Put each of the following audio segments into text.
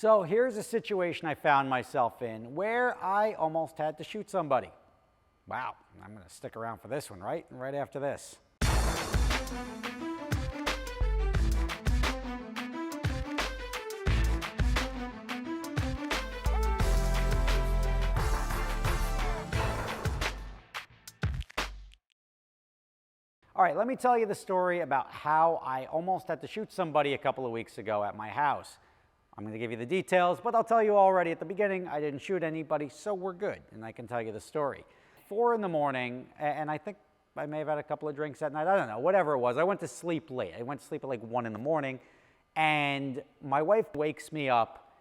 So here's a situation I found myself in where I almost had to shoot somebody. Wow, I'm going to stick around for this one, right? Right after this. All right, let me tell you the story about how I almost had to shoot somebody a couple of weeks ago at my house. I'm going to give you the details, but I'll tell you already at the beginning, I didn't shoot anybody, so we're good, and I can tell you the story. 4 in the morning, and I think I may have had a couple of drinks that night. I don't know, whatever it was. I went to sleep late. I went to sleep at like 1 in the morning, and my wife wakes me up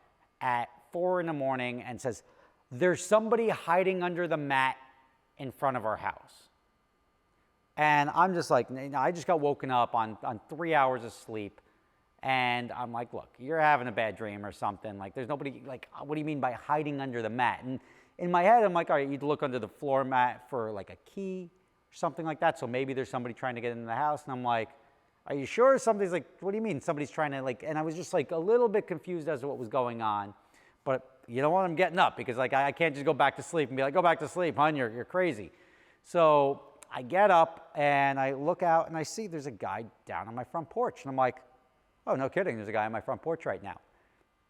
at 4 in the morning and says, "There's somebody hiding under the mat in front of our house." And I'm just like, I just got woken up on 3 hours of sleep. And I'm like, look, you're having a bad dream or something. Like, there's nobody, like, what do you mean by hiding under the mat? And in my head, I'm like, all right, you'd look under the floor mat for like a key or something like that. So maybe there's somebody trying to get into the house. And I'm like, are you sure? Somebody's like, what do you mean? Somebody's trying to like, and I was just like a little bit confused as to what was going on. But you know what? I'm getting up because like, I can't just go back to sleep and be like, go back to sleep, hon, you're crazy. So I get up and I look out and I see there's a guy down on my front porch. And I'm like, oh, no kidding, there's a guy on my front porch right now.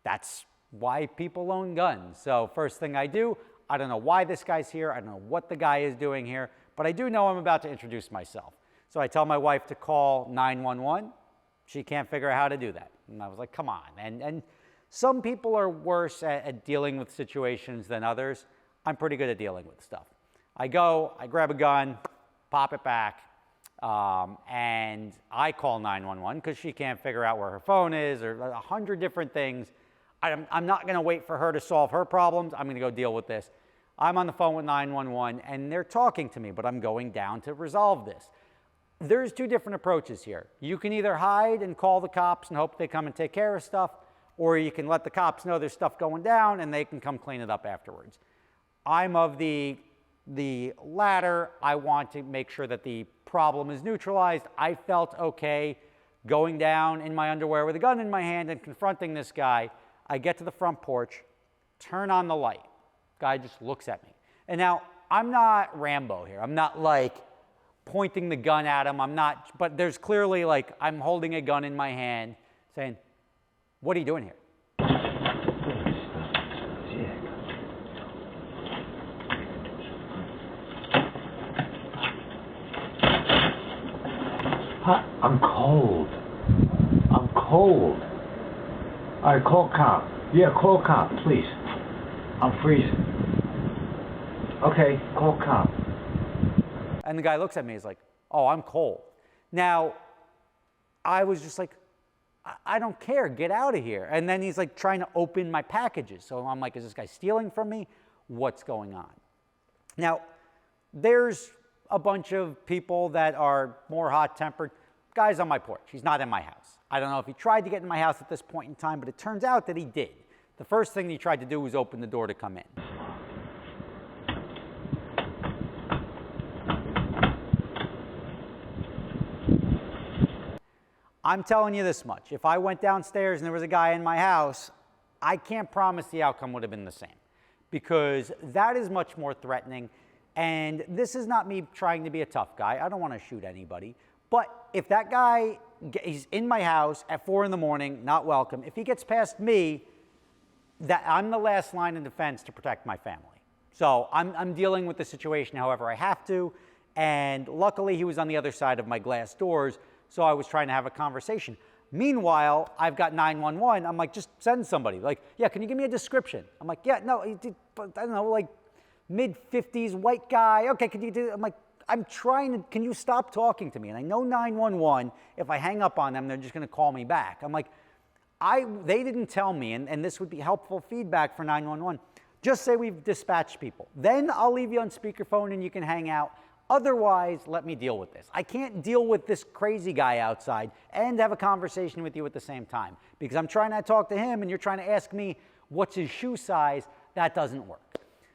That's why people own guns. So first thing I do, I don't know why this guy's here. I don't know what the guy is doing here, but I do know I'm about to introduce myself. So I tell my wife to call 911. She can't figure out how to do that. And I was like, come on. And some people are worse at dealing with situations than others. I'm pretty good at dealing with stuff. I go, I grab a gun, pop it back, and I call 911 because she can't figure out where her phone is or 100 different things. I'm not going to wait for her to solve her problems. I'm going to go deal with this. I'm on the phone with 911 and they're talking to me, but I'm going down to resolve this. There's 2 different approaches here. You can either hide and call the cops and hope they come and take care of stuff, or you can let the cops know there's stuff going down and they can come clean it up afterwards. I'm of the latter. I want to make sure that the problem is neutralized. I felt okay going down in my underwear with a gun in my hand and confronting this guy. I get to the front porch, turn on the light. Guy just looks at me. And now, I'm not Rambo here. I'm not like pointing the gun at him. I'm not, but there's clearly like, I'm holding a gun in my hand saying, what are you doing here? I'm cold. I'm cold. All right, call cop. Yeah, call cop, please. I'm freezing. Okay, call cop. And the guy looks at me, he's like, oh, I'm cold. Now, I was just like, I don't care, get out of here. And then he's like trying to open my packages. So I'm like, is this guy stealing from me? What's going on? Now, there's a bunch of people that are more hot-tempered. Guy's on my porch. He's not in my house. I don't know if he tried to get in my house at this point in time, but it turns out that he did. The first thing he tried to do was open the door to come in. I'm telling you this much. If I went downstairs and there was a guy in my house, I can't promise the outcome would have been the same, because that is much more threatening. And this is not me trying to be a tough guy. I don't want to shoot anybody. But if that guy, he's in my house at 4 in the morning, not welcome, if he gets past me, that I'm the last line of defense to protect my family. So I'm dealing with the situation however I have to. And luckily, he was on the other side of my glass doors, so I was trying to have a conversation. Meanwhile, I've got 911. I'm like, just send somebody. Like, yeah, can you give me a description? I'm like, yeah, no, I don't know, like mid-50s, white guy. Okay, can you do, I'm like, I'm trying to, can you stop talking to me? And I know 911, if I hang up on them, they're just going to call me back. I'm like, they didn't tell me, and this would be helpful feedback for 911. Just say we've dispatched people. Then I'll leave you on speakerphone and you can hang out. Otherwise, let me deal with this. I can't deal with this crazy guy outside and have a conversation with you at the same time, because I'm trying to talk to him and you're trying to ask me what's his shoe size. That doesn't work.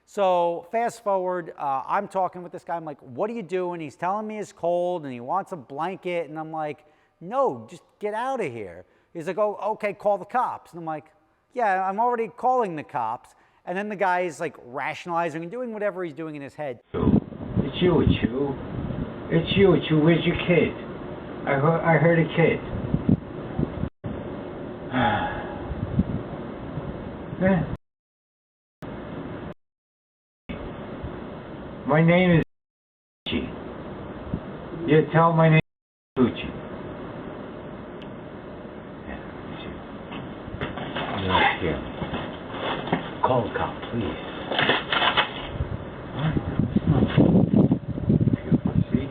So fast forward, I'm talking with this guy. I'm like, what are you doing? He's telling me it's cold and he wants a blanket. And I'm like, no, just get out of here. He's like, oh, okay, call the cops. And I'm like, yeah, I'm already calling the cops. And then the guy's like rationalizing and doing whatever he's doing in his head. It's you. It's you. Where's your kid? I heard a kid. Yeah. My name is Gucci. Yeah, tell my name is Gucci. Yeah. Call a cop, please. See?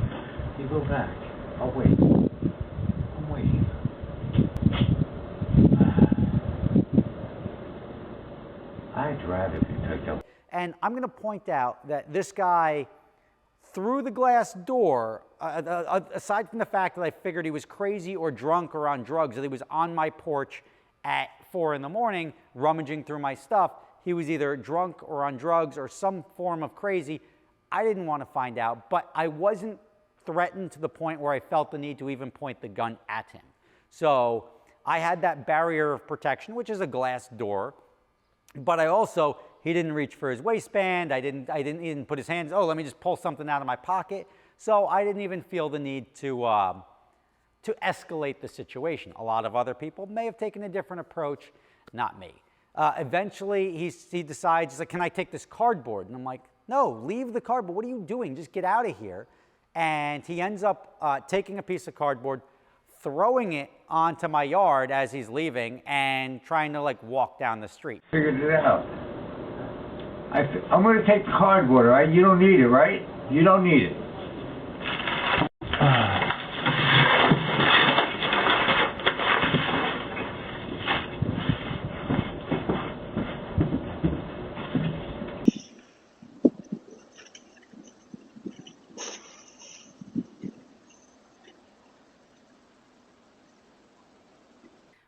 You go back. I'll wait. I'm waiting. I'd rather be picked up. And I'm going to point out that this guy, through the glass door, aside from the fact that I figured he was crazy or drunk or on drugs, that he was on my porch at 4 in the morning rummaging through my stuff, he was either drunk or on drugs or some form of crazy. I didn't want to find out, but I wasn't threatened to the point where I felt the need to even point the gun at him. So I had that barrier of protection, which is a glass door, but I also, he didn't reach for his waistband. He didn't put his hands, oh, let me just pull something out of my pocket. So I didn't even feel the need to escalate the situation. A lot of other people may have taken a different approach, not me. Eventually, he decides, he's like, can I take this cardboard? And I'm like, no, leave the cardboard. What are you doing? Just get out of here. And he ends up taking a piece of cardboard, throwing it onto my yard as he's leaving and trying to like walk down the street. Figured it out. I'm going to take the cardboard, all right? You don't need it, right? You don't need it.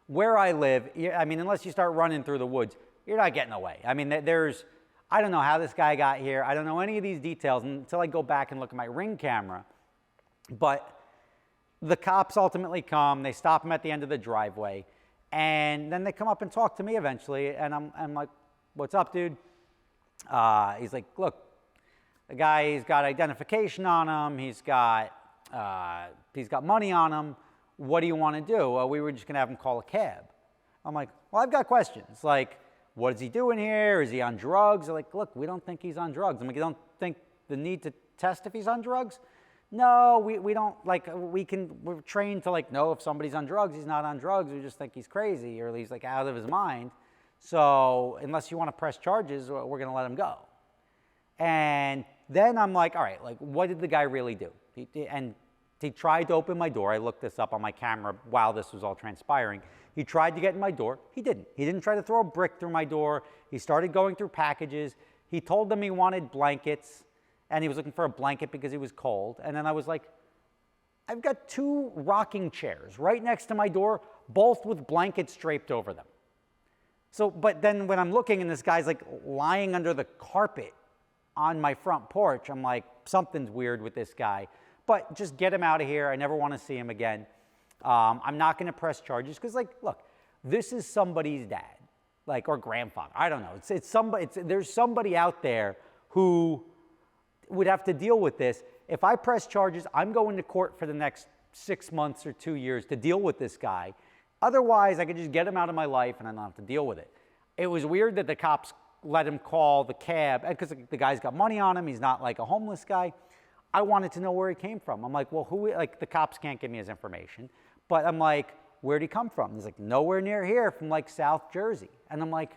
Where I live, I mean, unless you start running through the woods, you're not getting away. I mean, I don't know how this guy got here. I don't know any of these details until I go back and look at my Ring camera. But the cops ultimately come, they stop him at the end of the driveway, and then they come up and talk to me eventually, and I'm like, what's up, dude? He's like, look, the guy, he's got identification on him, he's got money on him. What do you want to do? Well, we were just going to have him call a cab. I'm like, well, I've got questions. Like, what is he doing here? Is he on drugs? They're like, look, we don't think he's on drugs. I'm like, you don't think the need to test if he's on drugs? No, we don't, like, we're trained to, like, know if somebody's on drugs, he's not on drugs. We just think he's crazy or he's, like, out of his mind. So unless you want to press charges, we're going to let him go. And then I'm like, all right, like, what did the guy really do? He tried to open my door. I looked this up on my camera while this was all transpiring. He tried to get in my door. He didn't. He didn't try to throw a brick through my door. He started going through packages. He told them he wanted blankets, and he was looking for a blanket because he was cold. And then I was like, I've got 2 rocking chairs right next to my door, both with blankets draped over them. So, but then when I'm looking and this guy's like lying under the carpet on my front porch, I'm like, something's weird with this guy. But just get him out of here. I never want to see him again. I'm not going to press charges because, like, look, this is somebody's dad, like, or grandfather. I don't know. There's somebody out there who would have to deal with this. If I press charges, I'm going to court for the next 6 months or 2 years to deal with this guy. Otherwise, I could just get him out of my life and I don't have to deal with it. It was weird that the cops let him call the cab because the guy's got money on him. He's not like a homeless guy. I wanted to know where he came from. I'm like, well, like, the cops can't give me his information. But I'm like, where'd he come from? He's like, nowhere near here, from like South Jersey. And I'm like,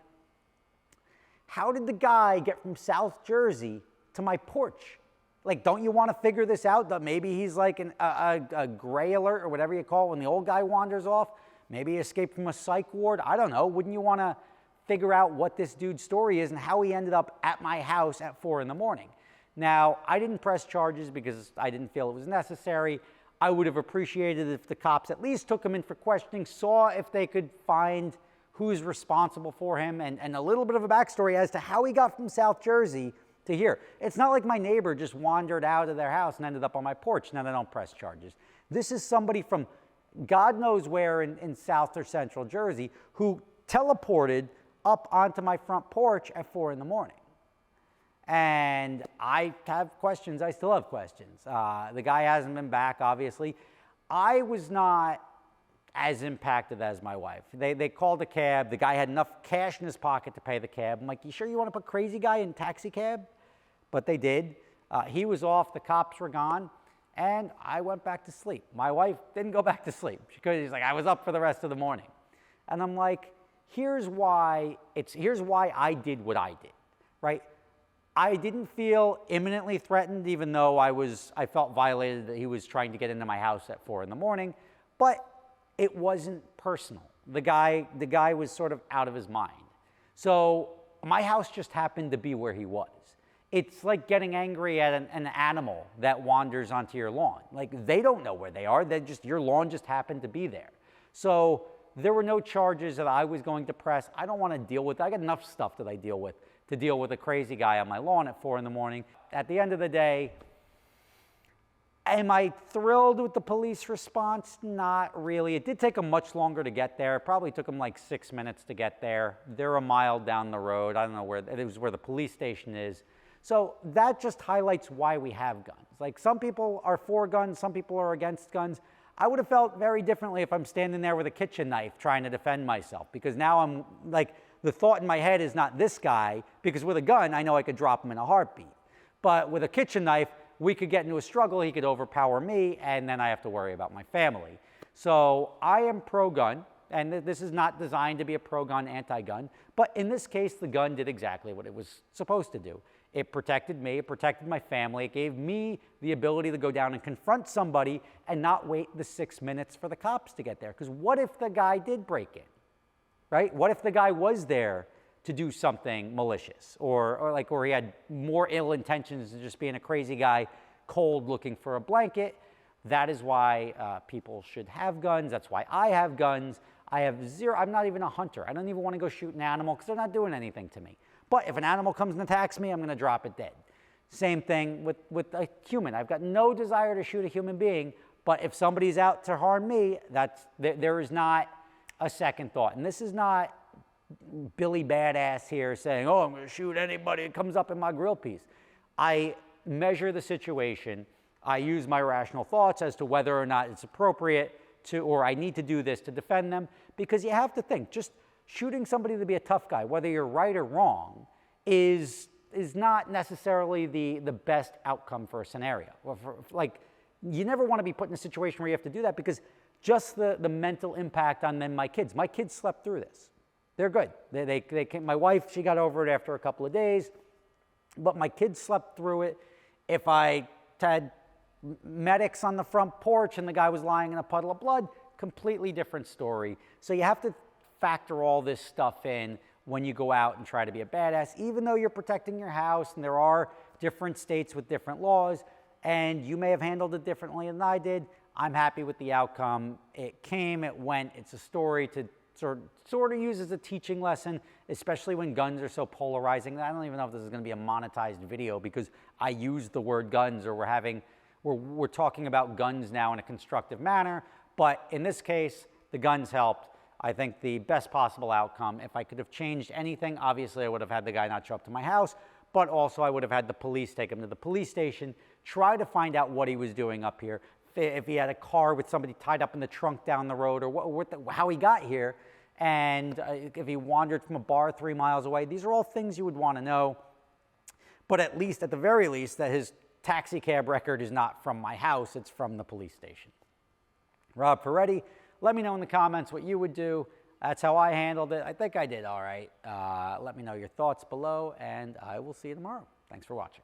how did the guy get from South Jersey to my porch? Like, don't you want to figure this out? That maybe he's like a gray alert or whatever you call it when the old guy wanders off. Maybe he escaped from a psych ward. I don't know. Wouldn't you want to figure out what this dude's story is and how he ended up at my house at 4 in the morning? Now, I didn't press charges because I didn't feel it was necessary. I would have appreciated if the cops at least took him in for questioning, saw if they could find who's responsible for him, and a little bit of a backstory as to how he got from South Jersey to here. It's not like my neighbor just wandered out of their house and ended up on my porch. Now, they don't press charges. This is somebody from God knows where in South or Central Jersey who teleported up onto my front porch at 4 in the morning. And I have questions. I still have questions. The guy hasn't been back, obviously. I was not as impacted as my wife. They called a cab. The guy had enough cash in his pocket to pay the cab. I'm like, you sure you want to put crazy guy in taxi cab? But they did. He was off. The cops were gone. And I went back to sleep. My wife didn't go back to sleep. She's like, I was up for the rest of the morning. And I'm like, here's why I did what I did, right? I didn't feel imminently threatened, even though I felt violated that he was trying to get into my house at 4 in the morning, but it wasn't personal. The guy was sort of out of his mind. So my house just happened to be where he was. It's like getting angry at an animal that wanders onto your lawn. Like, they don't know where they are. Your lawn just happened to be there. So there were no charges that I was going to press. I don't want to deal with. I got enough stuff that I deal with to deal with a crazy guy on my lawn at 4 in the morning. At the end of the day, am I thrilled with the police response? Not really. It did take them much longer to get there. It probably took them like 6 minutes to get there. They're a mile down the road. I don't know where it was, where the police station is. So that just highlights why we have guns. Like, some people are for guns, some people are against guns. I would have felt very differently if I'm standing there with a kitchen knife trying to defend myself, because now I'm like, the thought in my head is not this guy, because with a gun, I know I could drop him in a heartbeat. But with a kitchen knife, we could get into a struggle, he could overpower me, and then I have to worry about my family. So I am pro-gun, and this is not designed to be a pro-gun, anti-gun, but in this case, the gun did exactly what it was supposed to do. It protected me, it protected my family, it gave me the ability to go down and confront somebody and not wait the 6 minutes for the cops to get there. Because what if the guy did break in, right? What if the guy was there to do something malicious, or he had more ill intentions than just being a crazy guy cold looking for a blanket? That is why people should have guns. That's why I have guns. I'm not even a hunter. I don't even want to go shoot an animal because they're not doing anything to me. But if an animal comes and attacks me, I'm going to drop it dead. Same thing with a human. I've got no desire to shoot a human being, but if somebody's out to harm me, there is not a second thought. And this is not Billy Badass here saying, oh, I'm going to shoot anybody that comes up in my grill piece. I measure the situation. I use my rational thoughts as to whether or not it's appropriate to, or I need to do this to defend them, because you have to think, just shooting somebody to be a tough guy, whether you're right or wrong, is not necessarily the best outcome for a scenario. You never want to be put in a situation where you have to do that, because just the mental impact on them, my kids slept through this. They're good. They came, my wife, she got over it after a couple of days, but my kids slept through it. If I had medics on the front porch and the guy was lying in a puddle of blood, completely different story. So you have to factor all this stuff in when you go out and try to be a badass, even though you're protecting your house and there are different states with different laws, and you may have handled it differently than I did. I'm happy with the outcome. It came, it went. It's a story to sort of use as a teaching lesson, especially when guns are so polarizing. I don't even know if this is going to be a monetized video because I used the word guns, or we're talking about guns now in a constructive manner. But in this case, the guns helped. I think the best possible outcome. If I could have changed anything, obviously I would have had the guy not show up to my house, but also I would have had the police take him to the police station, try to find out what he was doing up here, if he had a car with somebody tied up in the trunk down the road, or how he got here, and if he wandered from a bar 3 miles away. These are all things you would want to know, but at the very least, that his taxi cab record is not from my house, it's from the police station. Rob Ferretti. Let me know in the comments what you would do. That's how I handled it. I think I did all right. Let me know your thoughts below, and I will see you tomorrow. Thanks for watching.